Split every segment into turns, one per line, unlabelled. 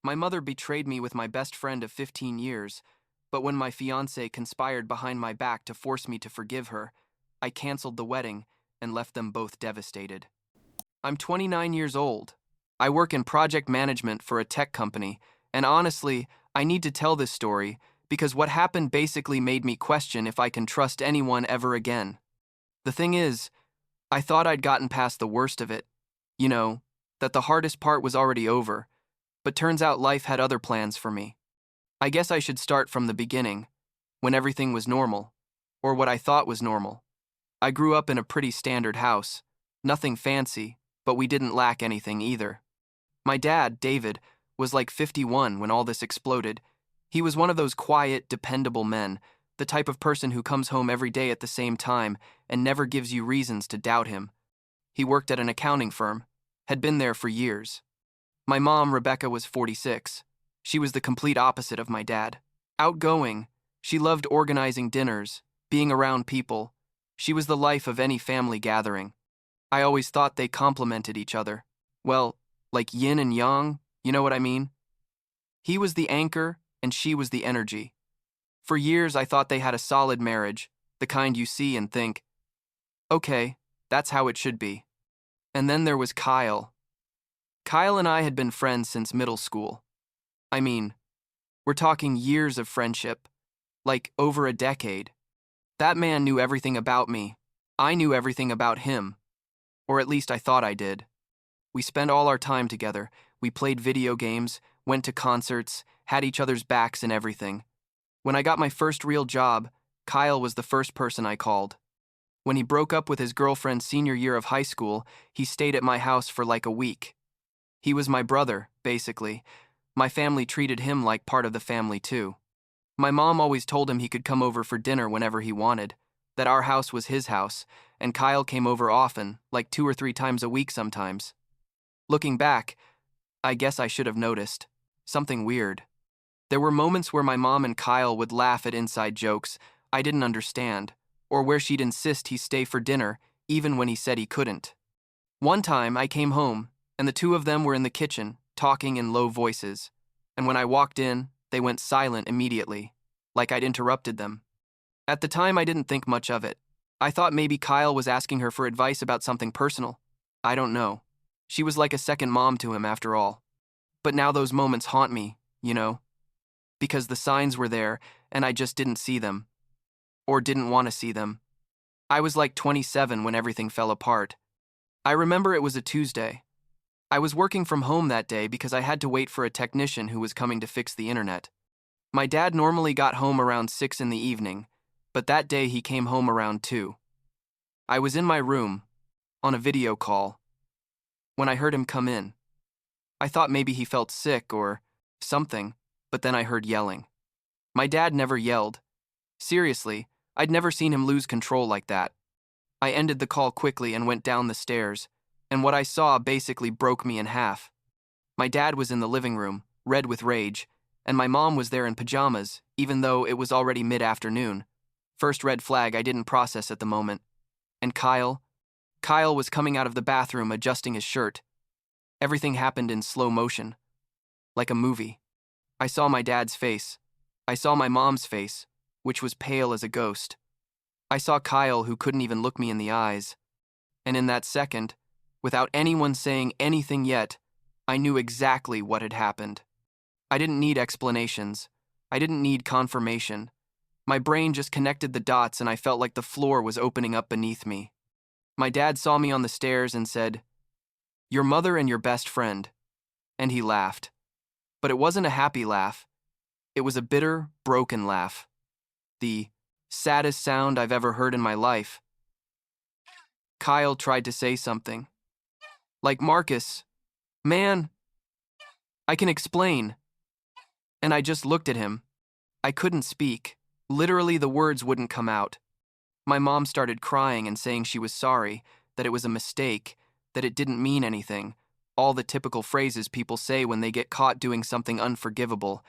My mother betrayed me with my best friend of 15 years, but when my fiancée conspired behind my back to force me to forgive her, I canceled the wedding and left them both devastated. I'm 29 years old. I work in project management for a tech company, and honestly, I need to tell this story because what happened basically made me question if I can trust anyone ever again. The thing is, I thought I'd gotten past the worst of it. You know, that the hardest part was already over, but turns out life had other plans for me. I guess I should start from the beginning, when everything was normal, or what I thought was normal. I grew up in a pretty standard house, nothing fancy, but we didn't lack anything either. My dad, David, was like 51 when all this exploded. He was one of those quiet, dependable men, the type of person who comes home every day at the same time and never gives you reasons to doubt him. He worked at an accounting firm, had been there for years. My mom, Rebecca, was 46. She was the complete opposite of my dad. Outgoing, she loved organizing dinners, being around people. She was the life of any family gathering. I always thought they complemented each other. Well, like yin and yang, you know what I mean? He was the anchor, and she was the energy. For years, I thought they had a solid marriage, the kind you see and think, okay, that's how it should be. And then there was Kyle. Kyle and I had been friends since middle school. I mean, we're talking years of friendship, like over a decade. That man knew everything about me. I knew everything about him. Or at least I thought I did. We spent all our time together. We played video games, went to concerts, had each other's backs and everything. When I got my first real job, Kyle was the first person I called. When he broke up with his girlfriend senior year of high school, he stayed at my house for like a week. He was my brother, basically. My family treated him like part of the family too. My mom always told him he could come over for dinner whenever he wanted, that our house was his house, and Kyle came over often, like 2 or 3 times a week sometimes. Looking back, I guess I should have noticed something weird. There were moments where my mom and Kyle would laugh at inside jokes I didn't understand, or where she'd insist he stay for dinner even when he said he couldn't. One time I came home, and the two of them were in the kitchen, talking in low voices, and when I walked in, they went silent immediately, like I'd interrupted them. At the time, I didn't think much of it. I thought maybe Kyle was asking her for advice about something personal. I don't know. She was like a second mom to him after all. But now those moments haunt me, you know? Because the signs were there, and I just didn't see them. Or didn't want to see them. I was like 27 when everything fell apart. I remember it was a Tuesday. I was working from home that day because I had to wait for a technician who was coming to fix the internet. My dad normally got home around 6 in the evening, but that day he came home around 2. I was in my room, on a video call, when I heard him come in. I thought maybe he felt sick or something, but then I heard yelling. My dad never yelled. Seriously, I'd never seen him lose control like that. I ended the call quickly and went down the stairs, and what I saw basically broke me in half. My dad was in the living room, red with rage, and my mom was there in pajamas, even though it was already mid-afternoon. First red flag I didn't process at the moment. And Kyle? Kyle was coming out of the bathroom adjusting his shirt. Everything happened in slow motion, like a movie. I saw my dad's face. I saw my mom's face, which was pale as a ghost. I saw Kyle, who couldn't even look me in the eyes. And in that second, without anyone saying anything yet, I knew exactly what had happened. I didn't need explanations. I didn't need confirmation. My brain just connected the dots and I felt like the floor was opening up beneath me. My dad saw me on the stairs and said, "Your mother and your best friend." And he laughed. But it wasn't a happy laugh. It was a bitter, broken laugh. The saddest sound I've ever heard in my life. Kyle tried to say something. Like, "Marcus, man, I can explain." And I just looked at him. I couldn't speak. Literally, the words wouldn't come out. My mom started crying and saying she was sorry, that it was a mistake, that it didn't mean anything, all the typical phrases people say when they get caught doing something unforgivable.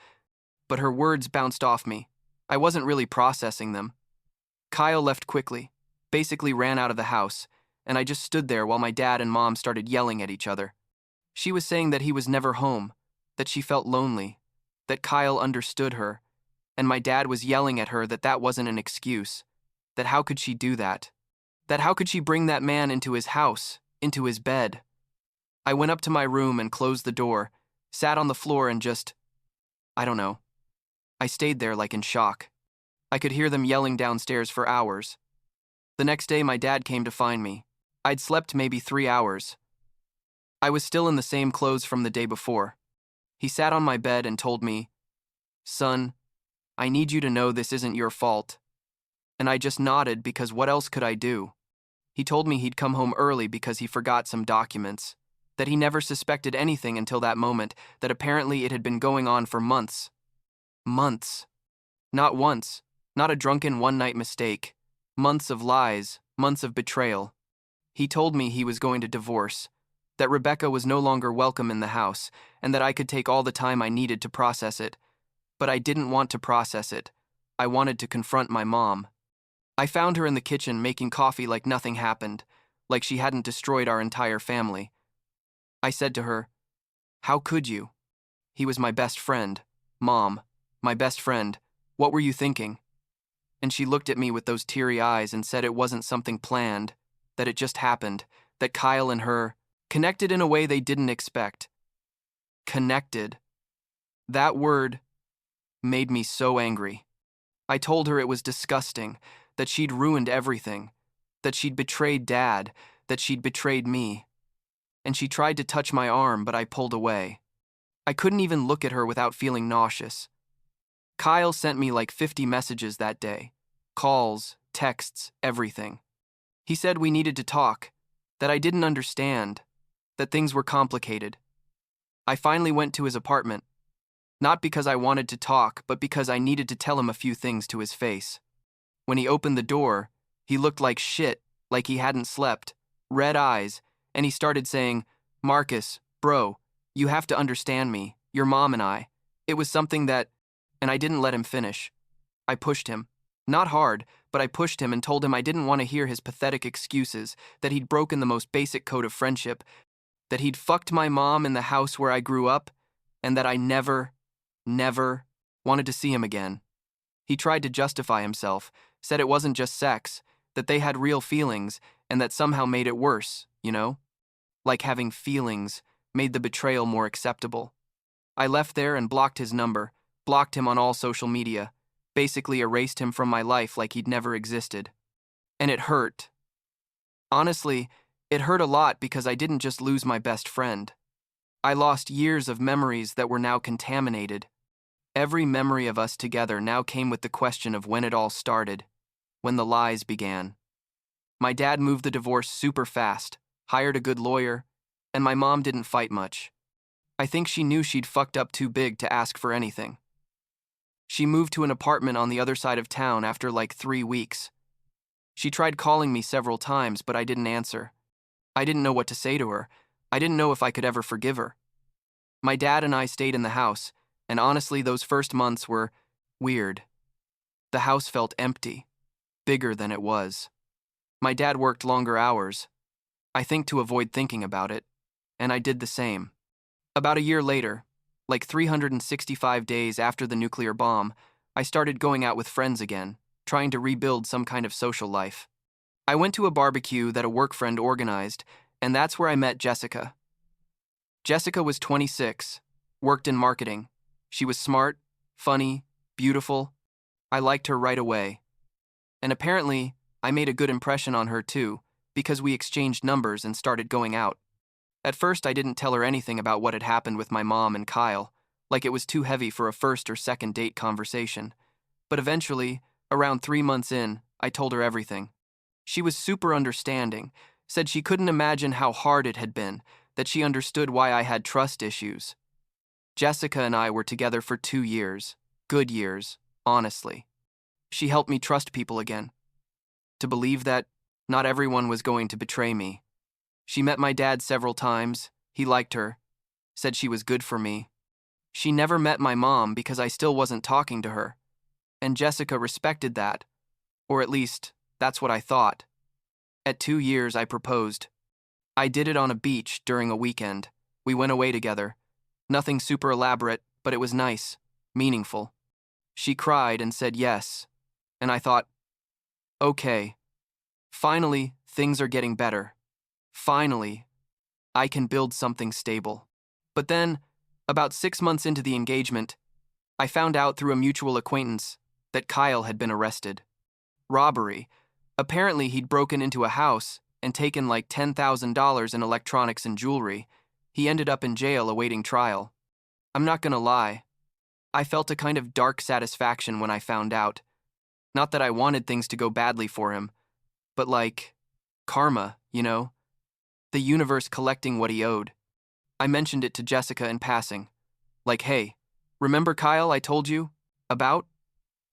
But her words bounced off me. I wasn't really processing them. Kyle left quickly, basically ran out of the house, and I just stood there while my dad and mom started yelling at each other. She was saying that he was never home, that she felt lonely, that Kyle understood her, and my dad was yelling at her that that wasn't an excuse, that how could she do that? That how could she bring that man into his house, into his bed? I went up to my room and closed the door, sat on the floor and just, I don't know. I stayed there like in shock. I could hear them yelling downstairs for hours. The next day my dad came to find me. I'd slept maybe 3 hours. I was still in the same clothes from the day before. He sat on my bed and told me, "Son, I need you to know this isn't your fault." And I just nodded because what else could I do? He told me he'd come home early because he forgot some documents, that he never suspected anything until that moment, that apparently it had been going on for months. Months. Not once, not a drunken one-night mistake. Months of lies, months of betrayal. He told me he was going to divorce, that Rebecca was no longer welcome in the house, and that I could take all the time I needed to process it. But I didn't want to process it. I wanted to confront my mom. I found her in the kitchen making coffee like nothing happened, like she hadn't destroyed our entire family. I said to her, "How could you? He was my best friend. Mom, my best friend. What were you thinking?" And she looked at me with those teary eyes and said it wasn't something planned, that it just happened, that Kyle and her connected in a way they didn't expect. Connected. That word made me so angry. I told her it was disgusting, that she'd ruined everything, that she'd betrayed Dad, that she'd betrayed me. And she tried to touch my arm, but I pulled away. I couldn't even look at her without feeling nauseous. Kyle sent me like 50 messages that day. Calls, texts, everything. He said we needed to talk, that I didn't understand, that things were complicated. I finally went to his apartment, not because I wanted to talk, but because I needed to tell him a few things to his face. When he opened the door, he looked like shit, like he hadn't slept, red eyes, and he started saying, "Marcus, bro, you have to understand me, your mom and I. It was something that..." And I didn't let him finish. I pushed him. Not hard, but I pushed him and told him I didn't want to hear his pathetic excuses, that he'd broken the most basic code of friendship, that he'd fucked my mom in the house where I grew up, and that I never wanted to see him again. He tried to justify himself, said it wasn't just sex, that they had real feelings, and that somehow made it worse, you know? Like having feelings made the betrayal more acceptable. I left there and blocked his number, blocked him on all social media, basically erased him from my life like he'd never existed. And it hurt. Honestly, it hurt a lot because I didn't just lose my best friend. I lost years of memories that were now contaminated. Every memory of us together now came with the question of when it all started, when the lies began. My dad moved the divorce super fast, hired a good lawyer, and my mom didn't fight much. I think she knew she'd fucked up too big to ask for anything. She moved to an apartment on the other side of town after like 3 weeks. She tried calling me several times, but I didn't answer. I didn't know what to say to her. I didn't know if I could ever forgive her. My dad and I stayed in the house, and honestly, those first months were weird. The house felt empty, bigger than it was. My dad worked longer hours, I think to avoid thinking about it, and I did the same. About a year later, like 365 days after the nuclear bomb, I started going out with friends again, trying to rebuild some kind of social life. I went to a barbecue that a work friend organized, and that's where I met Jessica. Jessica was 26, worked in marketing. She was smart, funny, beautiful. I liked her right away. And apparently, I made a good impression on her too, because we exchanged numbers and started going out. At first, I didn't tell her anything about what had happened with my mom and Kyle, like it was too heavy for a first or second date conversation. But eventually, around 3 months in, I told her everything. She was super understanding, said she couldn't imagine how hard it had been, that she understood why I had trust issues. Jessica and I were together for 2 years, good years, honestly. She helped me trust people again, to believe that not everyone was going to betray me. She met my dad several times, he liked her, said she was good for me. She never met my mom because I still wasn't talking to her, and Jessica respected that, or at least, that's what I thought. At 2 years, I proposed. I did it on a beach during a weekend. We went away together. Nothing super elaborate, but it was nice, meaningful. She cried and said yes, and I thought, okay, finally, things are getting better. Finally, I can build something stable. But then, about 6 months into the engagement, I found out through a mutual acquaintance that Kyle had been arrested. Robbery. Apparently, he'd broken into a house and taken like $10,000 in electronics and jewelry. He ended up in jail awaiting trial. I'm not gonna lie, I felt a kind of dark satisfaction when I found out. Not that I wanted things to go badly for him, but like, karma, you know? The universe collecting what he owed. I mentioned it to Jessica in passing. Like, hey, remember Kyle I told you about?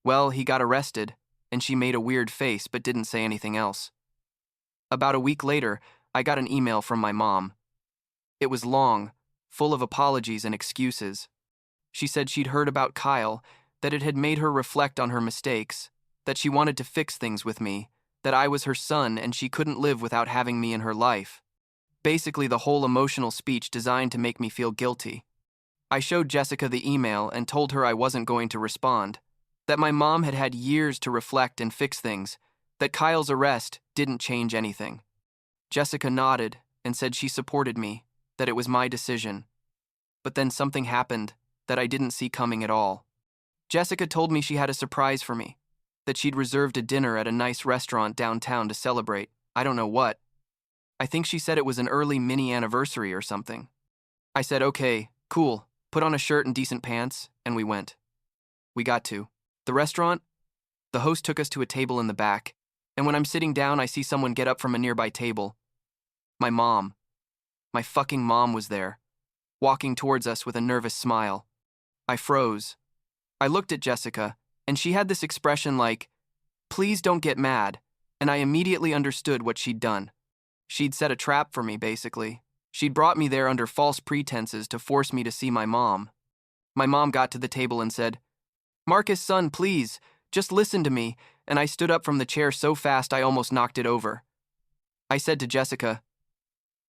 Well, he got arrested, and she made a weird face but didn't say anything else. About a week later, I got an email from my mom. It was long, full of apologies and excuses. She said she'd heard about Kyle, that it had made her reflect on her mistakes, that she wanted to fix things with me, that I was her son and she couldn't live without having me in her life. Basically the whole emotional speech designed to make me feel guilty. I showed Jessica the email and told her I wasn't going to respond, that my mom had had years to reflect and fix things, that Kyle's arrest didn't change anything. Jessica nodded and said she supported me, that it was my decision. But then something happened that I didn't see coming at all. Jessica told me she had a surprise for me, that she'd reserved a dinner at a nice restaurant downtown to celebrate, I don't know what. I think she said it was an early mini anniversary or something. I said, okay, cool, put on a shirt and decent pants, and we went. We got to the restaurant. The host took us to a table in the back, and when I'm sitting down, I see someone get up from a nearby table. My mom. My fucking mom was there, walking towards us with a nervous smile. I froze. I looked at Jessica, and she had this expression like, please don't get mad, and I immediately understood what she'd done. She'd set a trap for me, basically. She'd brought me there under false pretenses to force me to see my mom. My mom got to the table and said, Marcus, son, please, just listen to me, and I stood up from the chair so fast I almost knocked it over. I said to Jessica,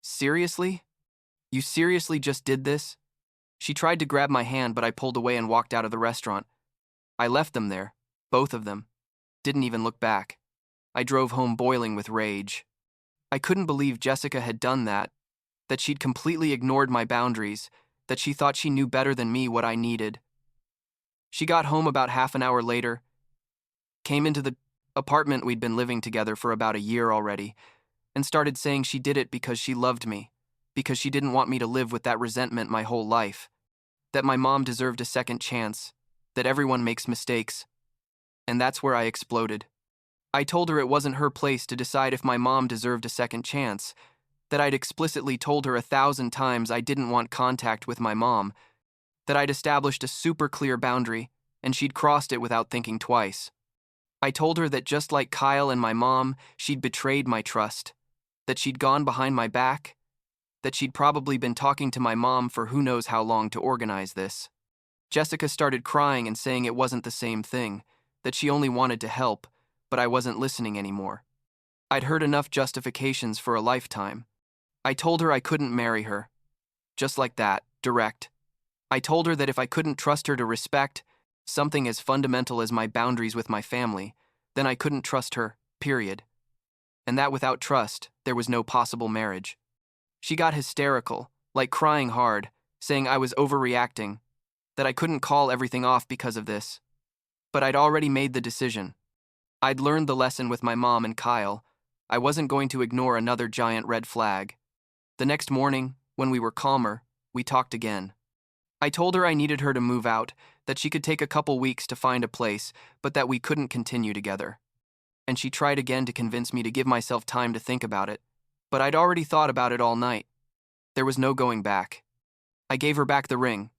seriously? You seriously just did this? She tried to grab my hand, but I pulled away and walked out of the restaurant. I left them there, both of them. Didn't even look back. I drove home boiling with rage. I couldn't believe Jessica had done that she'd completely ignored my boundaries, that she thought she knew better than me what I needed. She got home about half an hour later, came into the apartment we'd been living together for about a year already, and started saying she did it because she loved me, because she didn't want me to live with that resentment my whole life, that my mom deserved a second chance, that everyone makes mistakes. And that's where I exploded. I told her it wasn't her place to decide if my mom deserved a second chance, that I'd explicitly told her 1,000 times I didn't want contact with my mom, that I'd established a super clear boundary, and she'd crossed it without thinking twice. I told her that just like Kyle and my mom, she'd betrayed my trust, that she'd gone behind my back, that she'd probably been talking to my mom for who knows how long to organize this. Jessica started crying and saying it wasn't the same thing, that she only wanted to help, but I wasn't listening anymore. I'd heard enough justifications for a lifetime. I told her I couldn't marry her. Just like that, direct. I told her that if I couldn't trust her to respect something as fundamental as my boundaries with my family, then I couldn't trust her, period. And that without trust, there was no possible marriage. She got hysterical, like crying hard, saying I was overreacting, that I couldn't call everything off because of this. But I'd already made the decision. I'd learned the lesson with my mom and Kyle. I wasn't going to ignore another giant red flag. The next morning, when we were calmer, we talked again. I told her I needed her to move out, that she could take a couple weeks to find a place, but that we couldn't continue together. And she tried again to convince me to give myself time to think about it, but I'd already thought about it all night. There was no going back. I gave her back the ring.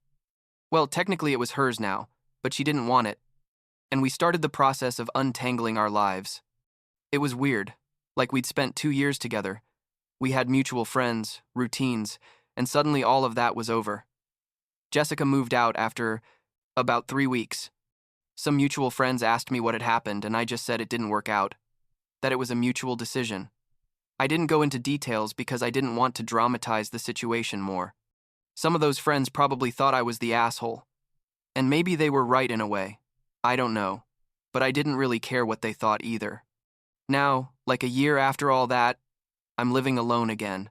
Well, technically it was hers now, but she didn't want it. And we started the process of untangling our lives. It was weird, like we'd spent 2 years together. We had mutual friends, routines, and suddenly all of that was over. Jessica moved out after about 3 weeks. Some mutual friends asked me what had happened, and I just said it didn't work out, that it was a mutual decision. I didn't go into details because I didn't want to dramatize the situation more. Some of those friends probably thought I was the asshole. And maybe they were right in a way. I don't know. But I didn't really care what they thought either. Now, like a year after all that, I'm living alone again.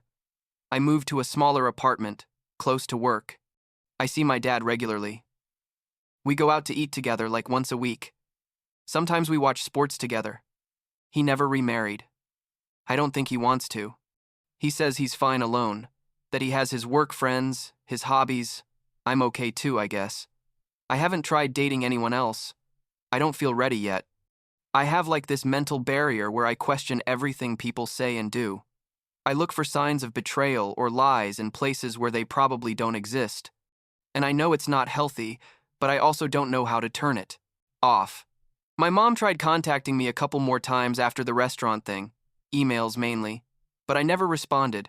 I moved to a smaller apartment, close to work. I see my dad regularly. We go out to eat together like once a week. Sometimes we watch sports together. He never remarried. I don't think he wants to. He says he's fine alone, that he has his work friends, his hobbies. I'm okay too, I guess. I haven't tried dating anyone else. I don't feel ready yet. I have like this mental barrier where I question everything people say and do. I look for signs of betrayal or lies in places where they probably don't exist. And I know it's not healthy, but I also don't know how to turn it off. My mom tried contacting me a couple more times after the restaurant thing, emails mainly, but I never responded.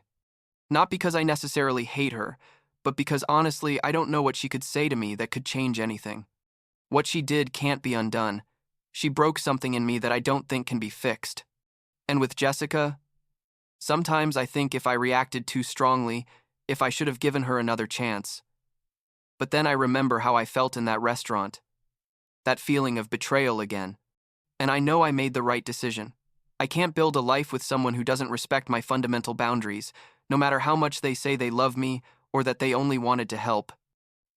Not because I necessarily hate her, but because honestly I don't know what she could say to me that could change anything. What she did can't be undone. She broke something in me that I don't think can be fixed. And with Jessica, sometimes I think if I reacted too strongly, if I should have given her another chance. But then I remember how I felt in that restaurant. That feeling of betrayal again. And I know I made the right decision. I can't build a life with someone who doesn't respect my fundamental boundaries, no matter how much they say they love me or that they only wanted to help.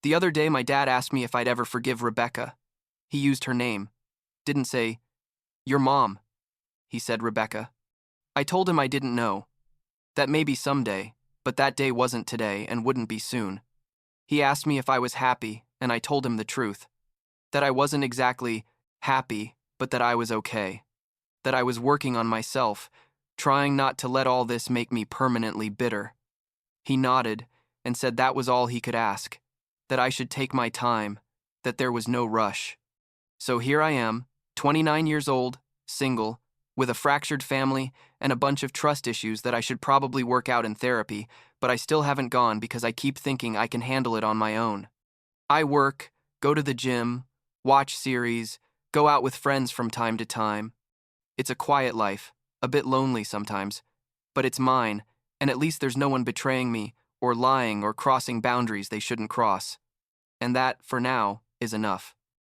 The other day my dad asked me if I'd ever forgive Rebecca. He used her name. Didn't say, "Your mom." He said Rebecca. I told him I didn't know. That maybe someday, but that day wasn't today and wouldn't be soon. He asked me if I was happy, and I told him the truth. That I wasn't exactly happy, but that I was okay. That I was working on myself, trying not to let all this make me permanently bitter. He nodded and said that was all he could ask, that I should take my time, that there was no rush. So here I am, 29 years old, single, with a fractured family and a bunch of trust issues that I should probably work out in therapy, but I still haven't gone because I keep thinking I can handle it on my own. I work, go to the gym, watch series, go out with friends from time to time. It's a quiet life, a bit lonely sometimes, but it's mine, and at least there's no one betraying me or lying or crossing boundaries they shouldn't cross. And that, for now, is enough.